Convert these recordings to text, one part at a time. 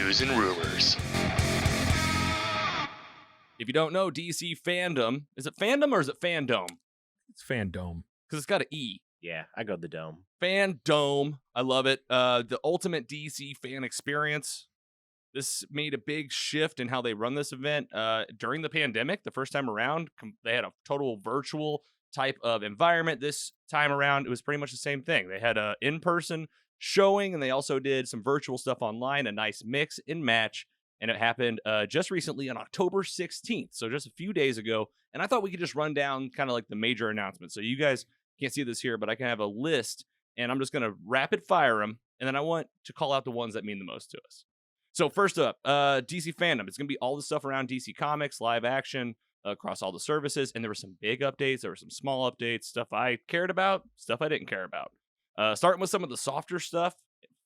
news and rumors. If you don't know DC Fandome, is it Fandom or is it Fandome? It's Fandome. Because it's got an E. Yeah, I go the dome. Fandome. I love it. The ultimate DC fan experience. This made a big shift in how they run this event. During the pandemic, the first time around, they had a total virtual type of environment. This time around, it was pretty much the same thing. They had a in-person showing, and they also did some virtual stuff online, a nice mix and match. And it happened just recently on October 16th, so just a few days ago. And I thought we could just run down kind of like the major announcements. So you guys can't see this here, but I can have a list, and I'm just going to rapid fire them. And then I want to call out the ones that mean the most to us. So first up, DC Fandome. It's going to be all the stuff around DC Comics, live action, across all the services. And there were some big updates. There were some small updates, stuff I cared about, stuff I didn't care about. Starting with some of the softer stuff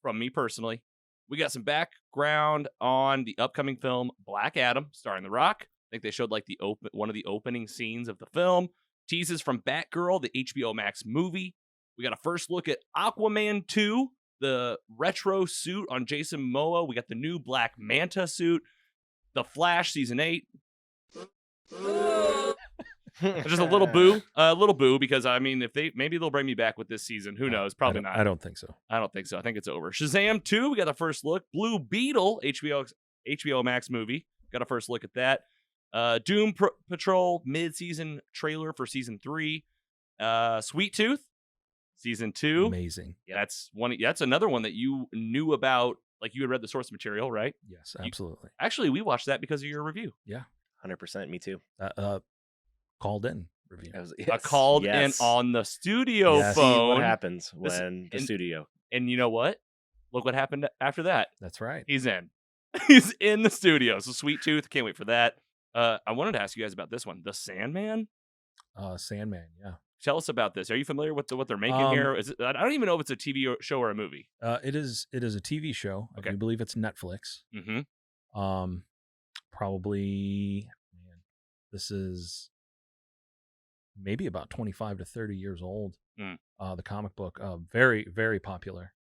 from me personally. We got some background on the upcoming film Black Adam, starring The Rock. I think they showed like one of the opening scenes of the film. Teases from Batgirl, the HBO Max movie. We got a first look at Aquaman 2, the retro suit on Jason Momoa. We got the new Black Manta suit. The Flash season 8. Just a little boo, because I mean, maybe they'll bring me back with this season. Who knows? Probably not. I don't think so. I don't think so. I think it's over. Shazam 2, we got a first look. Blue Beetle, HBO Max movie. Got a first look at that. Doom Patrol mid-season trailer for season 3. Sweet Tooth, season 2. Amazing. That's another one that you knew about, like you had read the source material, right? Yes, absolutely. Actually, we watched that because of your review. Yeah. 100%. Me too. Called in review. Called in on the studio phone. See what happens when the studio. And you know what? Look what happened after that. That's right. He's in. He's in the studio. So Sweet Tooth. Can't wait for that. I wanted to ask you guys about this one. The Sandman? Sandman, yeah. Tell us about this. Are you familiar with what they're making here? I don't even know if it's a TV show or a movie. It is a TV show. Okay. I do believe it's Netflix. Mm-hmm. Probably, man, this is maybe about 25 to 30 years old. The comic book, very, very popular.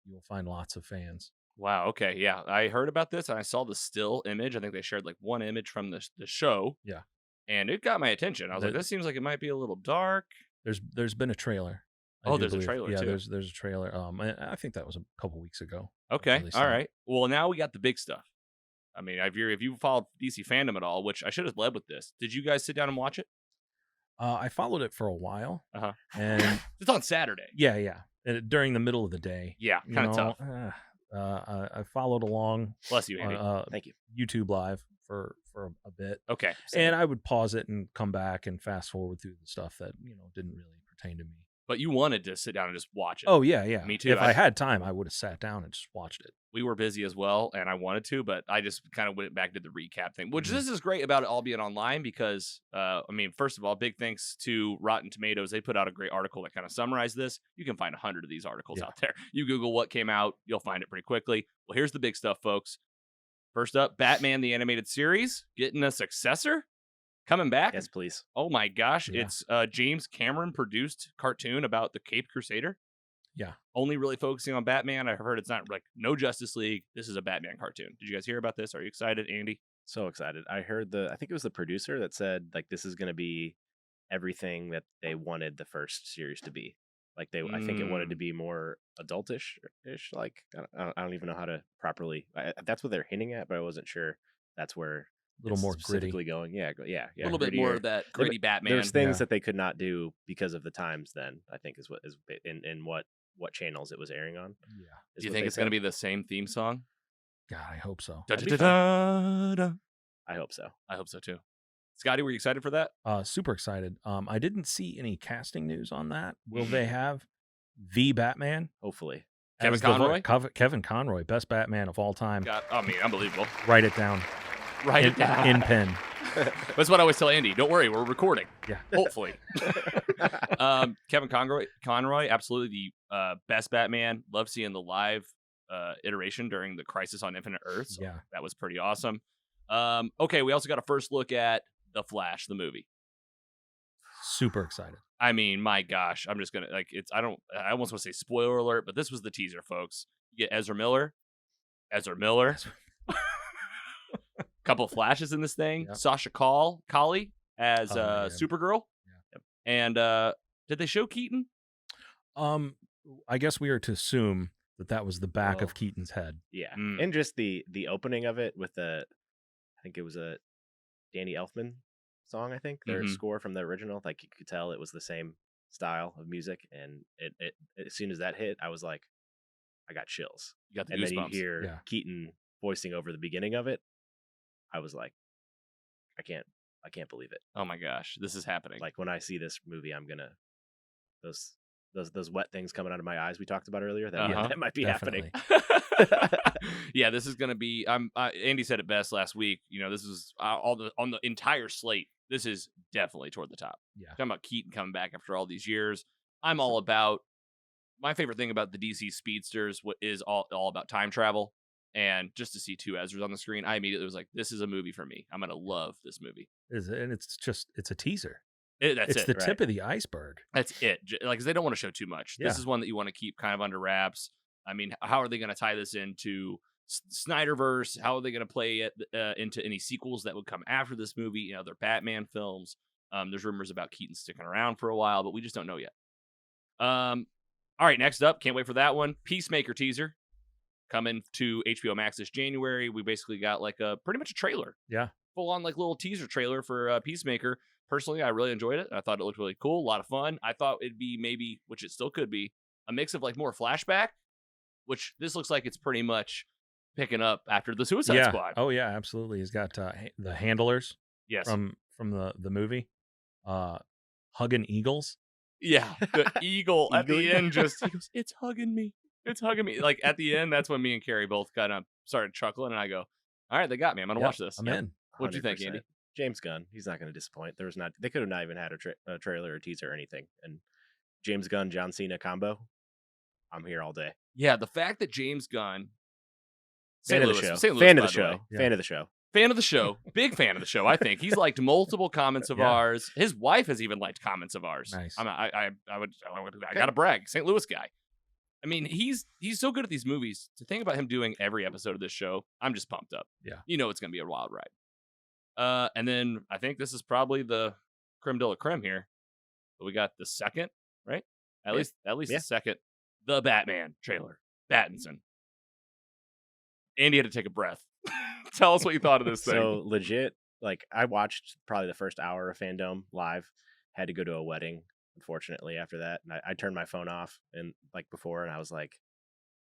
You will find lots of fans. Wow. Okay. Yeah. I heard about this and I saw the still image. I think they shared like one image from the show. Yeah. And it got my attention. I was like, this seems like it might be a little dark. There's been a trailer. There's a trailer yeah, too. There's a trailer. I think that was a couple weeks ago. Okay. All right. Well, now we got the big stuff. I mean, if you followed DC Fandome at all, which I should have led with this, did you guys sit down and watch it? I followed it for a while. And it's on Saturday. Yeah. During the middle of the day. Yeah, kind of tough. I followed along. Bless you, Andy. Thank you. YouTube Live for a bit. Okay. And I would pause it and come back and fast forward through the stuff that didn't really pertain to me. But you wanted to sit down and just watch it. Oh yeah. Me too. If I had time, I would have sat down and just watched it. We were busy as well, and I wanted to, but I just kind of went back to the recap thing, which this is great about it all being online because, I mean, first of all, big thanks to Rotten Tomatoes. They put out a great article that kind of summarized this. You can find 100 of these articles out there. You Google what came out, you'll find it pretty quickly. Well, here's the big stuff, folks. First up, Batman the Animated Series getting a successor. Coming back? Yes, please. Oh my gosh. Yeah. It's James Cameron produced cartoon about the Caped Crusader. Yeah. Only really focusing on Batman. I've heard it's not like no Justice League. This is a Batman cartoon. Did you guys hear about this? Are you excited, Andy? So excited. I heard I think it was the producer that said like this is going to be everything that they wanted the first series to be. Like I think it wanted to be more adultish. Like I don't even know how to properly. That's what they're hinting at, but I wasn't sure that's where. A little more specifically gritty. Going. Yeah. A little bit more of that gritty Batman. There's things that they could not do because of the times. Then I think is in what channels it was airing on. Yeah. Do you think it's going to be the same theme song? God, I hope so. I hope so. I hope so too. Scotty, were you excited for that? Super excited. I didn't see any casting news on that. Will they have the Batman? Hopefully. Kevin Conroy? Kevin Conroy, best Batman of all time. God, I mean, unbelievable. Write it down. Write it down. In pen. That's what I always tell Andy. Don't worry, we're recording. Yeah. Hopefully. Kevin Conroy, absolutely the best Batman. Love seeing the live iteration during the Crisis on Infinite Earths. So yeah. That was pretty awesome. Okay, we also got a first look at The Flash, the movie. Super excited. I mean, my gosh, I'm just gonna I almost want to say spoiler alert, but this was the teaser, folks. You get Ezra Miller. Couple of flashes in this thing. Yep. Sasha Calle as Yeah. Supergirl. Yeah. And did they show Keaton? I guess we are to assume that was the back Well, of Keaton's head. Yeah, and just the opening of it with I think it was a Danny Elfman song. I think their score from the original, like you could tell it was the same style of music, and it as soon as that hit, I was like, I got chills. You got the And goosebumps. then you hear Keaton voicing over the beginning of it. I was like, I can't believe it. Oh my gosh, this is happening. Like when I see this movie, I'm gonna those wet things coming out of my eyes we talked about earlier. That might be Definitely. happening. Yeah, this is gonna be. Andy said it best last week. You know, this is on the entire slate. This is definitely toward the top. Yeah. Talking about Keaton coming back after all these years. I'm all about. My favorite thing about the DC Speedsters is all about time travel. And just to see two Ezras on the screen, I immediately was like, this is a movie for me. I'm going to love this movie. And it's a teaser. It's the tip of the iceberg. That's it. Like, 'cause they don't want to show too much. Yeah. This is one that you want to keep kind of under wraps. I mean, how are they going to tie this into Snyderverse? How are they going to play it into any sequels that would come after this movie? You know, their Batman films. There's rumors about Keaton sticking around for a while, but we just don't know yet. All right, next up, can't wait for that one. Peacemaker teaser coming to HBO Max this January. We basically got like pretty much a trailer. Yeah. Full on like little teaser trailer for Peacemaker. Personally, I really enjoyed it. I thought it looked really cool. A lot of fun. I thought it'd be maybe, which it still could be, a mix of like more flashback, which this looks like it's pretty much picking up after the Suicide Squad. Oh yeah, absolutely. He's got the handlers Yes. from the movie. Hugging eagles. Yeah. The eagle at the end he goes, it's hugging me. It's hugging me. Like at the end, that's when me and Carrie both kind of started chuckling, and I go, all right, they got me. I'm going to watch this. I'm in. What'd you think, Andy? James Gunn, he's not going to disappoint. They could have not even had a trailer or teaser or anything. And James Gunn, John Cena combo, I'm here all day. Yeah, the fact that James Gunn, Fan of the show. Big fan of the show. I think he's liked multiple comments of ours. His wife has even liked comments of ours. Nice. I gotta brag. St. Louis guy. I mean, he's so good at these movies. To think about him doing every episode of this show, I'm just pumped up. Yeah. You know it's gonna be a wild ride. And then I think this is probably the creme de la creme here. But we got the second, right? At least the second. The Batman trailer. Pattinson. Andy had to take a breath. Tell us what you thought of this thing. So legit, like I watched probably the first hour of Fandome live. Had to go to a wedding, unfortunately, after that. And I turned my phone off and like before, and I was like,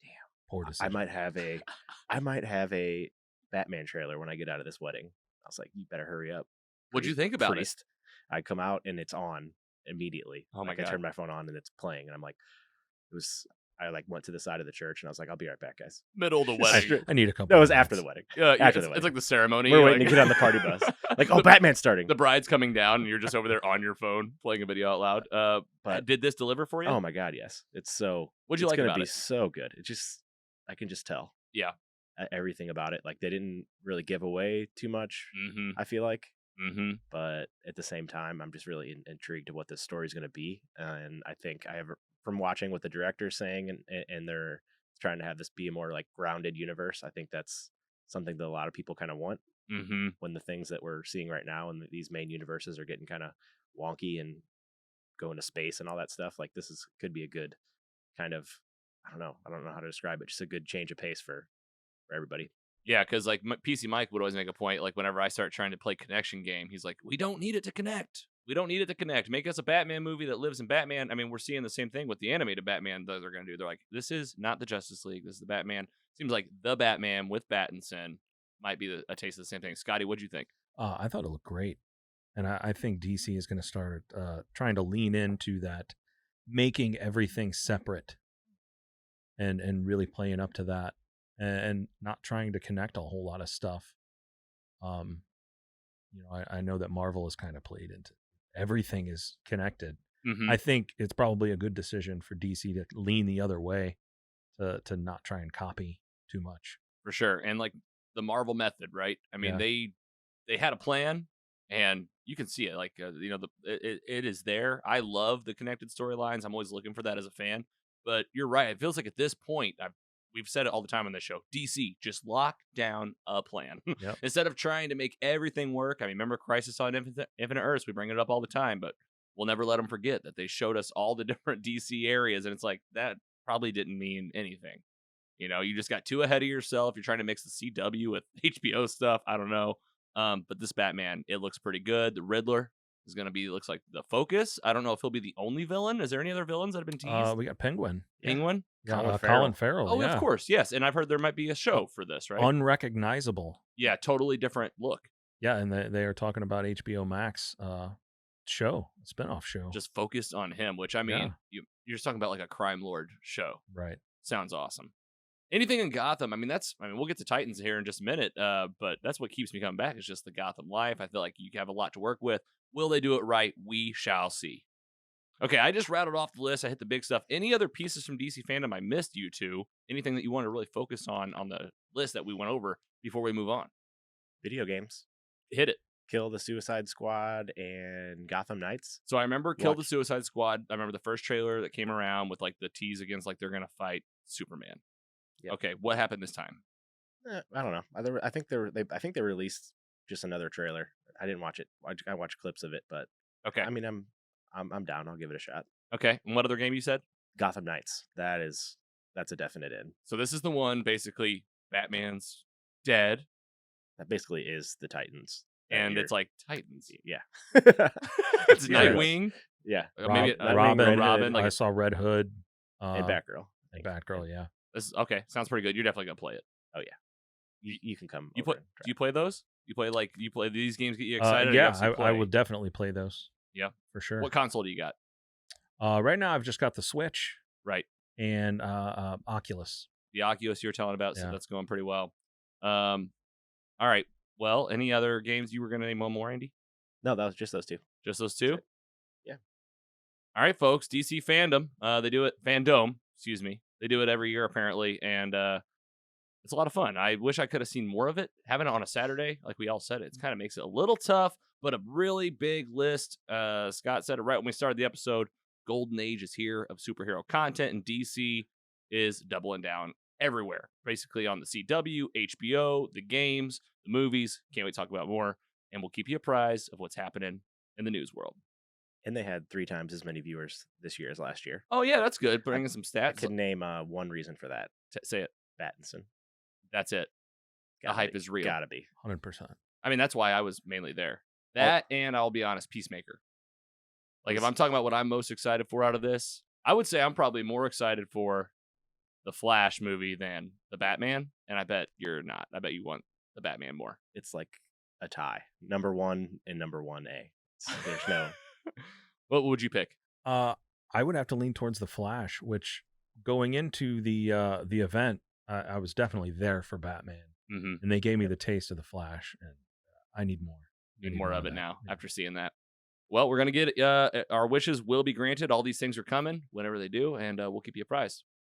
damn, poor decision. I might have a Batman trailer when I get out of this wedding. I was like, you better hurry up. What'd you think about it? I come out and it's on immediately. Oh my God. I turned my phone on and it's playing, and I'm like, I like went to the side of the church and I was like, I'll be right back, guys. Middle of the wedding. I need a couple. That was after the wedding. After the wedding. It's like the ceremony. We're waiting to get on the party bus. Like, Batman's starting. The bride's coming down and you're just over there on your phone playing a video out loud. But did this deliver for you? Oh my God, yes. What'd you like about it? It's going to be so good. I can just tell. Yeah. Everything about it. Like they didn't really give away too much, I feel like. But at the same time, I'm just really intrigued to what this story is going to be. And I think from watching what the director's saying and they're trying to have this be a more like grounded universe, I think that's something that a lot of people kind of want when the things that we're seeing right now and these main universes are getting kind of wonky and going to space and all that stuff. Like this could be a good kind of, I don't know how to describe it, just a good change of pace for everybody. Yeah, because like PC Mike would always make a point, like whenever I start trying to play connection game, he's like, we don't need it to connect. We don't need it to connect. Make us a Batman movie that lives in Batman. I mean, we're seeing the same thing with the animated Batman that they're going to do. They're like, this is not the Justice League. This is the Batman. Seems like the Batman with Pattinson might be a taste of the same thing. Scotty, what'd you think? I thought it looked great. And I think DC is going to start trying to lean into that, making everything separate and really playing up to that and not trying to connect a whole lot of stuff. I know that Marvel has kind of played into everything is connected. I think it's probably a good decision for DC to lean the other way to not try and copy too much. For sure. And like the Marvel method, right? I mean, they had a plan and you can see it. Like, it is there. I love the connected storylines. I'm always looking for that as a fan. But you're right. It feels like at this point, we've said it all the time on this show. DC, just lock down a plan. Yep. Instead of trying to make everything work. I mean, remember Crisis on Infinite Earths? We bring it up all the time, but we'll never let them forget that they showed us all the different DC areas, and it's like, that probably didn't mean anything. You know, you just got too ahead of yourself. You're trying to mix the CW with HBO stuff. I don't know. But this Batman, it looks pretty good. The Riddler is going to be, looks like the focus. I don't know if he'll be the only villain. Is there any other villains that have been teased? We got Penguin. Penguin? Yeah, Colin Farrell. Oh, of course. Yes. And I've heard there might be a show for this, right? Unrecognizable. Yeah, totally different look. Yeah, and they are talking about HBO Max show, a spinoff show. Just focused on him, which, I mean, you're just talking about like a crime lord show. Right. Sounds awesome. Anything in Gotham, I mean, we'll get to Titans here in just a minute, but that's what keeps me coming back is just the Gotham life. I feel like you have a lot to work with. Will they do it right? We shall see. Okay, I just rattled off the list. I hit the big stuff. Any other pieces from DC Fandom I missed, you two? Anything that you want to really focus on the list that we went over before we move on? Video games. Hit it. Kill the Suicide Squad and Gotham Knights. So I remember Kill the Suicide Squad. I remember the first trailer that came around with like the tease against like they're going to fight Superman. Yep. Okay, what happened this time? I don't know. I think they released just another trailer. I didn't watch it. I watched clips of it, but okay. I mean, I'm down. I'll give it a shot. Okay. And what other game you said? Gotham Knights. That's a definite in. So this is the one. Basically, Batman's dead. That basically is the Titans. And it's like Titans. Yeah. It's Nightwing. Yeah. Maybe Robin. Like I saw Red Hood and Batgirl. Batgirl. Yeah. This is, okay, sounds pretty good. You're definitely gonna play it. Oh yeah, you can come. Do you play those? You play these games? Get you excited? Yeah, I will definitely play those. Yeah, for sure. What console do you got? Right now I've just got the Switch. Right. And Oculus. The Oculus you were telling about, so that's going pretty well. All right. Well, any other games you were gonna name one more, Andy? No, that was just those two. Just those two? Yeah. All right, folks. DC Fandom. They do it. Fandome. Excuse me. They do it every year, apparently, and it's a lot of fun. I wish I could have seen more of it. Having it on a Saturday, like we all said, it kind of makes it a little tough, but a really big list. Scott said it right when we started the episode. Golden Age is here of superhero content, and DC is doubling down everywhere, basically on the CW, HBO, the games, the movies. Can't wait to talk about more, and we'll keep you apprised of what's happening in the news world. And they had 3 times as many viewers this year as last year. Oh, yeah, that's good. Bringing some stats. I could name one reason for that. Say it. Battinson. That's it. The hype is real. Gotta be. 100%. I mean, that's why I was mainly there. That, and I'll be honest, Peacemaker. Like, if I'm talking about what I'm most excited for out of this, I would say I'm probably more excited for the Flash movie than the Batman. And I bet you're not. I bet you want the Batman more. It's like a tie. Number 1 and number 1A. There's no... What would you pick? I would have to lean towards the Flash, which going into the event, I was definitely there for Batman, and they gave me the taste of the Flash, and I need more. Need more of it now after seeing that. Well, we're gonna get our wishes will be granted. All these things are coming whenever they do, and we'll keep you apprised.